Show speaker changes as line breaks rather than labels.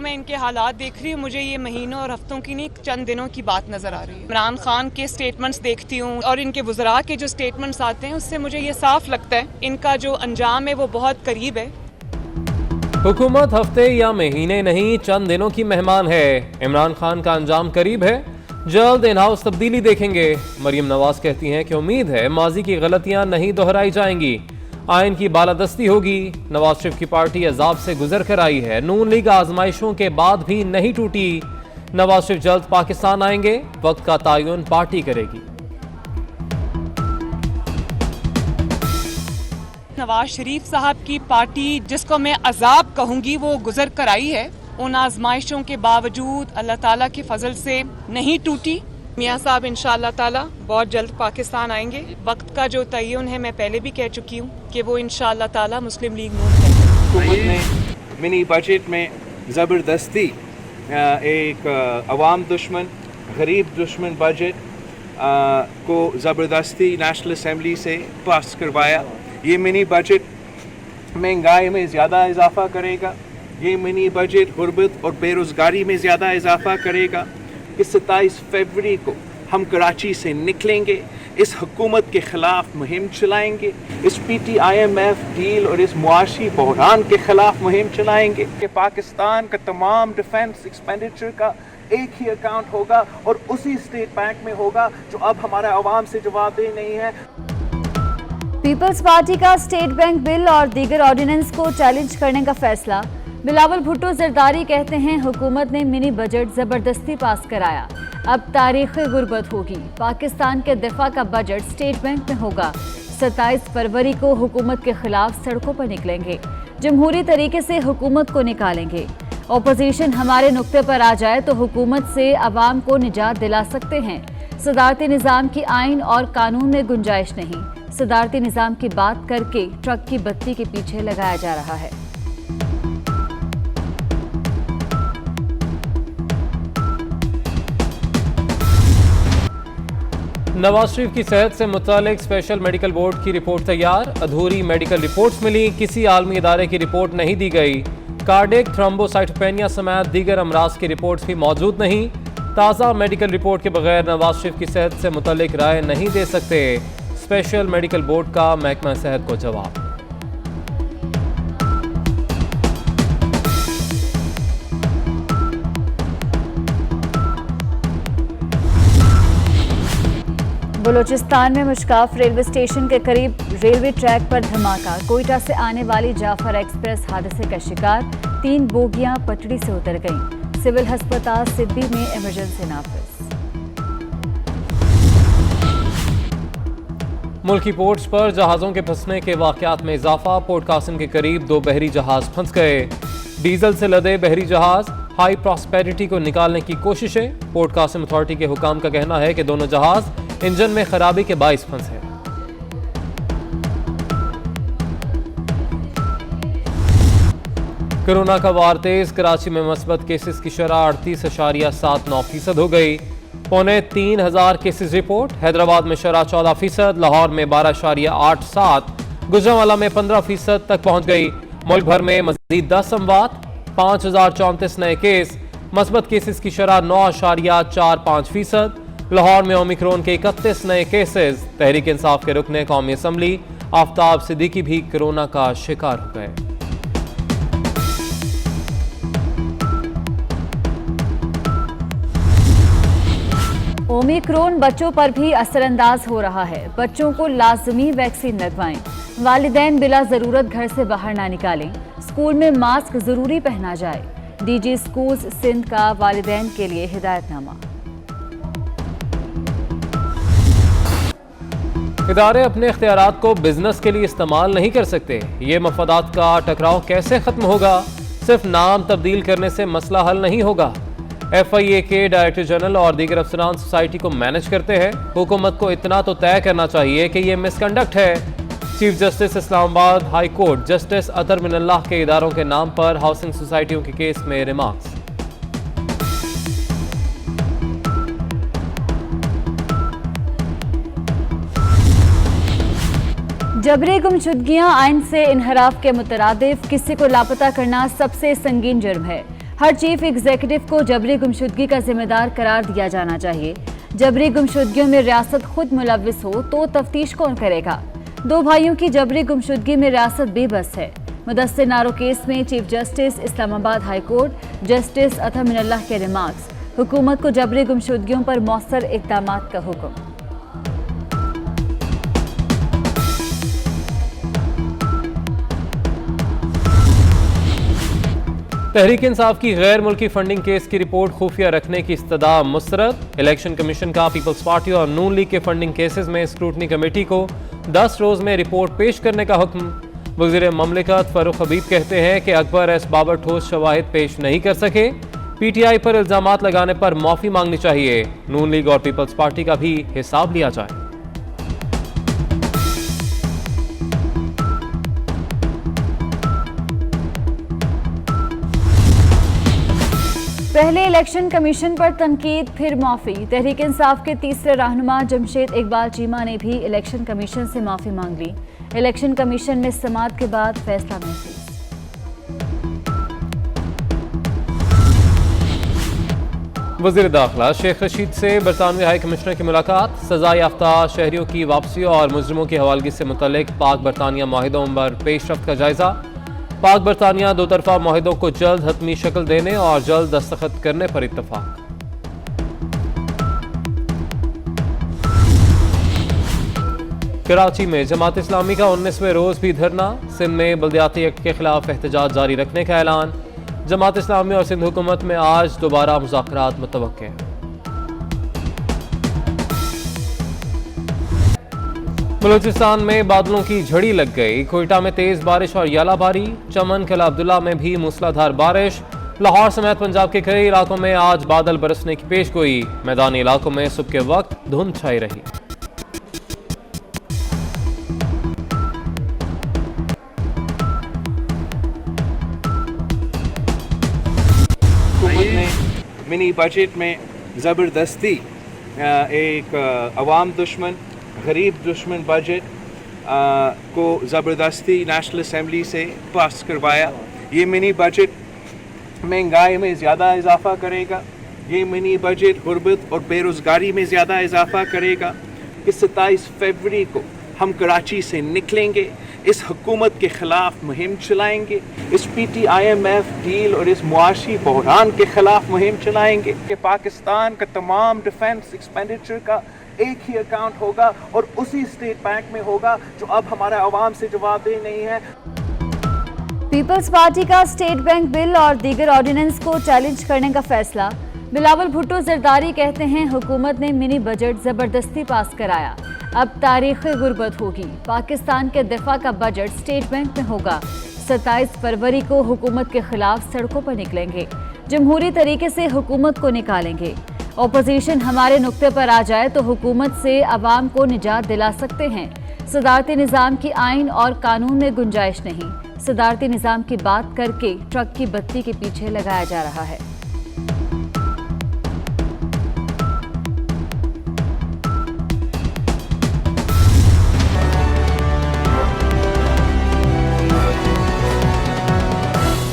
मैं इनके हालात देख रही हूँ, मुझे ये महीनों और हफ्तों की नहीं, चंद दिनों की बात नजर आ रही है। इमरान खान के स्टेटमेंट्स देखती हूँ और इनके वज़रा के जो स्टेटमेंट्स आते हैं, उससे मुझे ये साफ लगता है इनका जो अंजाम है वो बहुत करीब है।
हुकूमत हफ्ते या महीने नहीं, चंद दिनों की मेहमान है। इमरान खान का अंजाम करीब है, जल्द इन हाउस तब्दीली देखेंगे। मरियम नवाज कहती हैं कि उम्मीद है माजी की गलतियां नहीं दोहराई जाएंगी, आइन की बालादस्ती होगी। नवाज शरीफ की पार्टी अजाब से गुजर कर आई है, नून लीग आजमाइशों के बाद भी नहीं टूटी। नवाज शरीफ जल्द पाकिस्तान आएंगे, वक्त का तयन पार्टी करेगी।
नवाज शरीफ साहब की पार्टी, जिसको मैं अजाब कहूँगी, वो गुजर कर आई है। उन आजमाइशों के बावजूद अल्लाह ताला के फजल से नहीं टूटी। मियाँ साहब इंशाअल्लाह ताला बहुत जल्द पाकिस्तान आएंगे। वक्त का जो तयन है, मैं पहले भी कह चुकी हूँ कि वो इंशाअल्लाह ताला मुस्लिम लीग नून है।
हुकूमत ने मिनी बजट में ज़बरदस्ती एक अवाम दुश्मन, गरीब दुश्मन बजट को ज़बरदस्ती नेशनल असम्बली से पास करवाया। ये मिनी बजट महंगाई में ज़्यादा इजाफा करेगा। ये मिनी बजट गुर्बत और बेरोज़गारी में ज़्यादा इजाफा करेगा। इस 27 फरवरी को हम कराची से निकलेंगे, इस हुकूमत के ख़िलाफ़ मुहिम चलाएंगे, इस PTIMF डील और इस मुआशी बहरान के ख़िलाफ़ मुहिम चलाएंगे कि पाकिस्तान का तमाम डिफेंस एक्सपेंडिचर का एक ही अकाउंट होगा और उसी स्टेट बैंक में होगा जो अब हमारे अवाम से जवाबदेह नहीं है।
पीपल्स पार्टी का स्टेट बैंक बिल और दीगर ऑर्डिनेंस को चैलेंज करने का फैसला। बिलावल भुट्टो जरदारी कहते हैं हुकूमत ने मिनी बजट जबरदस्ती पास कराया, अब तारीख़ी गुर्बत होगी। पाकिस्तान के दिफा का बजट स्टेट बैंक में होगा। 27 फरवरी को हुकूमत के खिलाफ सड़कों पर निकलेंगे, जमहूरी तरीके से हुकूमत को निकालेंगे। अपोजिशन हमारे नुक्ते पर आ जाए तो हुकूमत से अवाम को निजात दिला सकते हैं। सदारती निज़ाम की आइन और कानून में गुंजाइश नहीं। सदारती निज़ाम की बात करके ट्रक की बत्ती के पीछे लगाया जा रहा है।
नवाज शरीफ की सेहत से मुतालिक स्पेशल मेडिकल बोर्ड की रिपोर्ट तैयार। अधूरी मेडिकल रिपोर्ट्स मिली, किसी आलमी इदारे की रिपोर्ट नहीं दी गई। कार्डिक थ्रोम्बोसाइटोपेनिया समेत दीगर अमराज की रिपोर्ट्स भी मौजूद नहीं। ताज़ा मेडिकल रिपोर्ट के बगैर नवाज शरीफ की सेहत से मुतालिक राय नहीं दे सकते। स्पेशल मेडिकल बोर्ड का महकमा सेहत को जवाब।
बलूचिस्तान में मुश्काफ रेलवे स्टेशन के करीब रेलवे ट्रैक पर धमाका। कोयटा से आने वाली जाफर एक्सप्रेस हादसे का शिकार, 3 बोगियां पटड़ी से उतर गईं। सिविल अस्पताल सिद्दी में इमरजेंसी नाफिज।
मुल्की पोर्ट्स पर जहाज़ों के फंसने के वाक़यात में इजाफा। पोर्ट कासिम के करीब 2 बहरी जहाज फंस गए। डीजल से लदे बहरी जहाज हाई प्रॉस्पेरिटी को निकालने की कोशिशें। पोर्ट कासिम अथॉरिटी के हुकाम का कहना है कि दोनों जहाज इंजन में खराबी के बाइस फंसे। कोरोना का वार तेज। कराची में मस्बत केसेस की शरह 38.79% हो गई। 3,500 केसेस रिपोर्ट। हैदराबाद में शरह 14%, लाहौर में 12.87, गुजरांवाला में 15% तक पहुंच गई। मुल्क भर में मजीद 10 अमवात, 5,034 नए केस। मस्बत केसेस की शरह 9.45%। लाहौर में ओमिक्रॉन के 31 नए केसेस। तहरीक इंसाफ के रुकने कौमी असम्बली आफ्ताब सिद्दीकी भी कोरोना का शिकार हो गए।
ओमिक्रॉन बच्चों पर भी असरअंदाज हो रहा है। बच्चों को लाजमी वैक्सीन लगवाएं। वालिदैन बिला जरूरत घर से बाहर ना निकालें। स्कूल में मास्क जरूरी पहना जाए। डीजी स्कूल्स सिंध का वालिदैन के लिए हिदायतनामा।
इदारे अपने इख्तियारात को बिजनेस के लिए इस्तेमाल नहीं कर सकते। ये मफादात का टकराव कैसे खत्म होगा? सिर्फ नाम तब्दील करने से मसला हल नहीं होगा। FIA के डायरेक्टर जनरल और दीगर अफसरान सोसाइटी को मैनेज करते हैं। हुकूमत को इतना तो तय करना चाहिए कि ये मिसकंडक्ट है। Chief justice Islamabad high court justice Athar Minallah के इदारों के नाम पर हाउसिंग सोसाइटियों के केस में रिमार्क्स।
जबरी गुमशुदगियां आइन से इनहराफ के मुतरादिफ। किसी को लापता करना सबसे संगीन जुर्म है। हर चीफ एग्जीक्यूटिव को जबरी गुमशुदगी का जिम्मेदार करार दिया जाना चाहिए। जबरी गुमशुदगियों में रियासत खुद मुलव्विस हो तो तफ्तीश कौन करेगा? 2 भाइयों की जबरी गुमशुदगी में रियासत बेबस है। मुदस्सिर नारो केस में chief justice Islamabad high court justice अता मिनल्लाह के रिमार्क्स, हुकूमत को जबरी गुमशुदगियों पर मौसर इक़दामात का हुक्म।
तहरीक इंसाफ की गैर मुल्की फंडिंग केस की रिपोर्ट खुफिया रखने की इस्तदा मुस्तरद। इलेक्शन कमीशन का पीपल्स पार्टी और नून लीग के फंडिंग केसेस में स्क्रूटनी कमेटी को 10 रोज में रिपोर्ट पेश करने का हुक्म। वज़ीर ममलिकत फारूक हबीब कहते हैं कि अकबर एस बाबर ठोस शवाहिद पेश नहीं कर सके। पीटीआई पर इल्जामात लगाने पर माफी मांगनी चाहिए। नून लीग और पीपल्स पार्टी का भी हिसाब लिया जाए।
पहले इलेक्शन कमीशन पर तनकीद फिर माफी। तहरीक इंसाफ के तीसरे रहनुमा जमशेद इकबाल चीमा ने भी इलेक्शन कमीशन से माफी मांग ली। इलेक्शन कमीशन में समाअत के बाद फैसला महफूज।
वज़ीर दाखिला शेख रशीद से बरतानवी हाई कमिश्नर की मुलाकात। सजा याफ्ता शहरियों की वापसी और मुजरिमों की हवालगी से मुतल्लिक पाक बरतानिया माहिदों पर पेशरफ्त का जायजा। पाक बरतानिया दो तरफा माहिदों को जल्द हतमी शक्ल देने और जल्द दस्तखत करने पर इत्तफाक। कराची में जमात इस्लामी का 19वें रोज भी धरना। सिंध में बल्दियाती एक्ट के खिलाफ एहतजाज जारी रखने का ऐलान। जमात इस्लामी और सिंध हुकूमत में आज दोबारा मुज़ाकरात मुतवक्के हैं। बलूचिस्तान में बादलों की झड़ी लग गई। कोयटा में तेज बारिश और यालाबारी। चमन किला अब्दुल्ला में भी मूसलाधार बारिश। लाहौर समेत पंजाब के कई इलाकों में आज बादल बरसने की पेशगोई। मैदानी इलाकों में सुबह के वक्त धुंध छाई रही।
मिनी बजट में ज़बरदस्ती एक अवाम दुश्मन गरीब दुश्मन बजट को ज़बरदस्ती नेशनल असम्बली से पास करवाया। ये मिनी बजट महंगाई में ज़्यादा इजाफा करेगा। ये मिनी बजट गुर्बत और बेरोज़गारी में ज़्यादा इजाफा करेगा। इस 27 फरवरी को हम कराची से निकलेंगे, इस हुकूमत के ख़िलाफ़ मुहिम चलाएंगे, इस PTIMF डील और इस मुआशी बहरान के ख़िलाफ़ मुहिम चलाएंगे कि पाकिस्तान का तमाम डिफेंस एक्सपेंडिचर का एक ही अकाउंट होगा और उसी स्टेट बैंक में होगा जो अब हमारा अवाम से जवाबदेह नहीं है।
पीपल्स पार्टी का स्टेट बैंक बिल और दीगर ऑर्डिनेंस को चैलेंज करने का फैसला। बिलावल भुट्टो जरदारी कहते हैं हुकूमत ने मिनी बजट जबरदस्ती पास कराया। अब तारीख़ी गुर्बत होगी। पाकिस्तान के दिफा का बजट स्टेट बैंक में होगा। 27 फरवरी को हुकूमत के खिलाफ सड़कों पर निकलेंगे। जमहूरी तरीके से हुकूमत को निकालेंगे। ओपोजिशन हमारे नुक्ते पर आ जाए तो हुकूमत से अवाम को निजात दिला सकते हैं। सदारती निज़ाम की आइन और कानून में गुंजाइश नहीं। सदारती निज़ाम की बात करके ट्रक की बत्ती के पीछे लगाया जा रहा है।